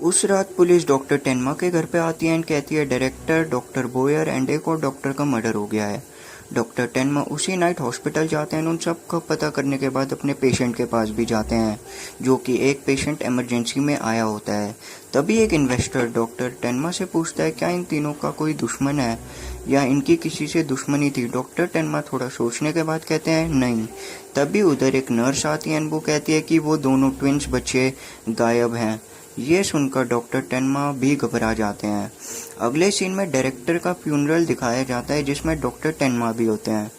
उस रात police doctor टेनमा के घर पे आती है एंड कहती है डायरेक्टर, डॉक्टर बोयर एंड एक और डॉक्टर का मर्डर हो गया है। डॉक्टर टेनमा उसी नाइट हॉस्पिटल जाते हैं। उन सब का पता करने के बाद अपने पेशेंट के पास भी जाते हैं, जो कि एक पेशेंट इमरजेंसी में आया होता है। तभी एक इन्वेस्टर डॉक्टर टेनमा से पूछता है क्या इन तीनों का कोई दुश्मन है या इनकी किसी से दुश्मनी थी। डॉक्टर टेनमा थोड़ा सोचने के बाद कहते हैं नहीं। तभी उधर एक नर्स आती है, वो कहती है कि वो दोनों ट्विंस बच्चे गायब हैं। ये सुनकर डॉक्टर टेनमा भी घबरा जाते हैं। अगले सीन में डायरेक्टर का फ्यूनरल दिखाया जाता है, जिसमें डॉक्टर टेनमा भी होते हैं।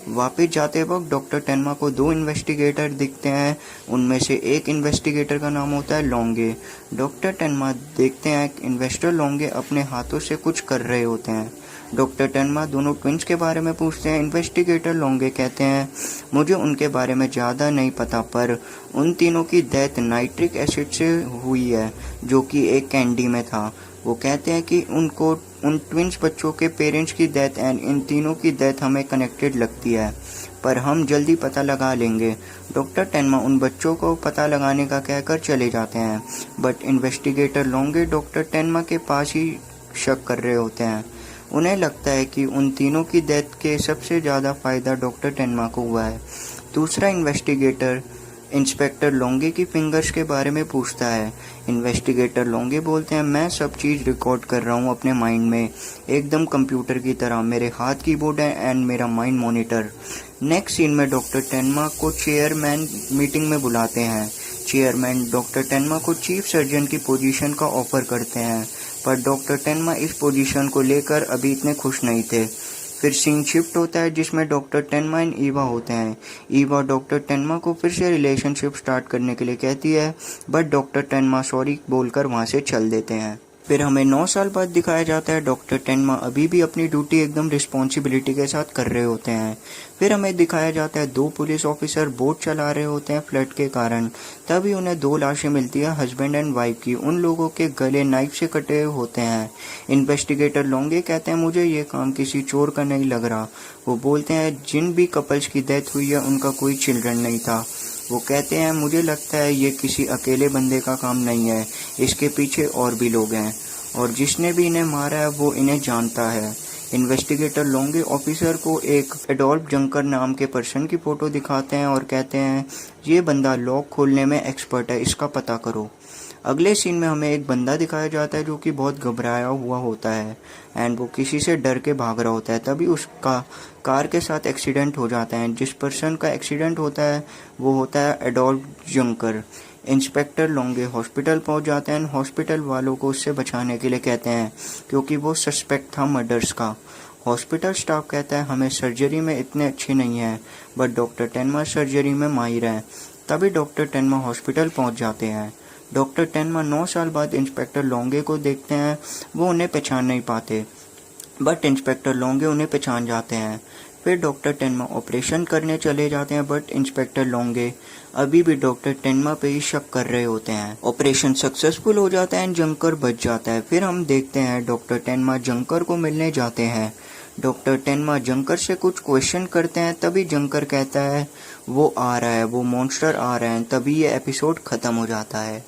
वापस जाते वक्त डॉक्टर टेनमा को दो इन्वेस्टिगेटर दिखते हैं। उनमें से एक इन्वेस्टिगेटर का नाम होता है लोंगे। डॉक्टर टेनमा देखते हैं इन्वेस्टर लोंगे अपने हाथों से कुछ कर रहे होते हैं। डॉक्टर टेनमा दोनों ट्विंस के बारे में पूछते हैं। इन्वेस्टिगेटर लोंगे कहते हैं मुझे उनके बारे में ज़्यादा नहीं पता, पर उन तीनों की डेथ नाइट्रिक एसिड से हुई है, जो कि एक कैंडी में था। वो कहते हैं कि उनको उन ट्विंस बच्चों के पेरेंट्स की डेथ एंड इन तीनों की डेथ हमें कनेक्टेड लगती है, पर हम जल्दी पता लगा लेंगे। डॉक्टर टेनमा उन बच्चों को पता लगाने का कहकर चले जाते हैं, बट इन्वेस्टिगेटर लोंगे डॉक्टर टेनमा के पास ही शक कर रहे होते हैं। उन्हें लगता है कि उन तीनों की डेथ के सबसे ज़्यादा फ़ायदा डॉक्टर टेनमा को हुआ है। दूसरा इन्वेस्टिगेटर इंस्पेक्टर लोंगे की फिंगर्स के बारे में पूछता है। इन्वेस्टिगेटर लोंगे बोलते हैं मैं सब चीज़ रिकॉर्ड कर रहा हूँ अपने माइंड में, एकदम कंप्यूटर की तरह। मेरे हाथ कीबोर्ड है एंड मेरा माइंड मॉनिटर। नेक्स्ट सीन में डॉक्टर टेनमा को चेयरमैन मीटिंग में बुलाते हैं। चेयरमैन डॉक्टर टेनमा को चीफ सर्जन की पोजीशन का ऑफर करते हैं, पर डॉक्टर टेनमा इस पोजीशन को लेकर अभी इतने खुश नहीं थे। फिर सीन शिफ्ट होता है, जिसमें डॉक्टर टेनमा एंड ईवा होते हैं। ईवा डॉक्टर टेनमा को फिर से रिलेशनशिप स्टार्ट करने के लिए कहती है, बट डॉक्टर टेनमा सॉरी बोलकर वहाँ से चल देते हैं। फिर हमें 9 साल बाद दिखाया जाता है डॉक्टर टेनमा अभी भी अपनी ड्यूटी एकदम रिस्पॉन्सिबिलिटी के साथ कर रहे होते हैं। फिर हमें दिखाया जाता है 2 पुलिस ऑफिसर बोट चला रहे होते हैं फ्लड के कारण। तभी उन्हें 2 लाशें मिलती है हस्बैंड एंड वाइफ की। उन लोगों के गले नाइफ से कटे होते हैं। इन्वेस्टिगेटर लोंगे कहते हैं मुझे ये काम किसी चोर का नहीं लग रहा। वो बोलते हैं जिन भी कपल्स की डेथ हुई है उनका कोई चिल्ड्रन नहीं था। वो कहते हैं मुझे लगता है ये किसी अकेले बंदे का काम नहीं है, इसके पीछे और भी लोग हैं, और जिसने भी इन्हें मारा है वो इन्हें जानता है। इन्वेस्टिगेटर लोंगे ऑफिसर को एक एडोल्फ जंकर नाम के पर्सन की फ़ोटो दिखाते हैं और कहते हैं ये बंदा लॉक खोलने में एक्सपर्ट है, इसका पता करो। अगले सीन में हमें एक बंदा दिखाया जाता है जो कि बहुत घबराया हुआ होता है एंड वो किसी से डर के भाग रहा होता है। तभी उसका कार के साथ एक्सीडेंट हो जाता है। जिस पर्सन का एक्सीडेंट होता है वो होता है एडोल्फ जंकर। इंस्पेक्टर लोंगे हॉस्पिटल पहुंच जाते हैं। हॉस्पिटल वालों को उससे बचाने के लिए कहते हैं, क्योंकि वो सस्पेक्ट था मर्डर्स का। हॉस्पिटल स्टाफ कहता है हमें सर्जरी में इतने अच्छे नहीं हैं, बट डॉक्टर टेनमा सर्जरी में माहिर हैं। तभी डॉक्टर टेनमा हॉस्पिटल पहुंच जाते हैं। डॉक्टर टेनमा 9 साल बाद इंस्पेक्टर लोंगे को देखते हैं। वो उन्हें पहचान नहीं पाते, बट इंस्पेक्टर लोंगे उन्हें पहचान जाते हैं। फिर डॉक्टर टेनमा ऑपरेशन करने चले जाते हैं, बट इंस्पेक्टर लोंगे अभी भी डॉक्टर टेनमा पे ही शक कर रहे होते हैं। ऑपरेशन सक्सेसफुल हो जाता है एंड जंकर बच जाता है। फिर हम देखते हैं डॉक्टर टेनमा जंकर को मिलने जाते हैं। डॉक्टर टेनमा जंकर से कुछ क्वेश्चन करते हैं। तभी जंकर कहता है वो आ रहा है, वो मॉन्स्टर आ रहा है। तभी ये एपिसोड खत्म हो जाता है।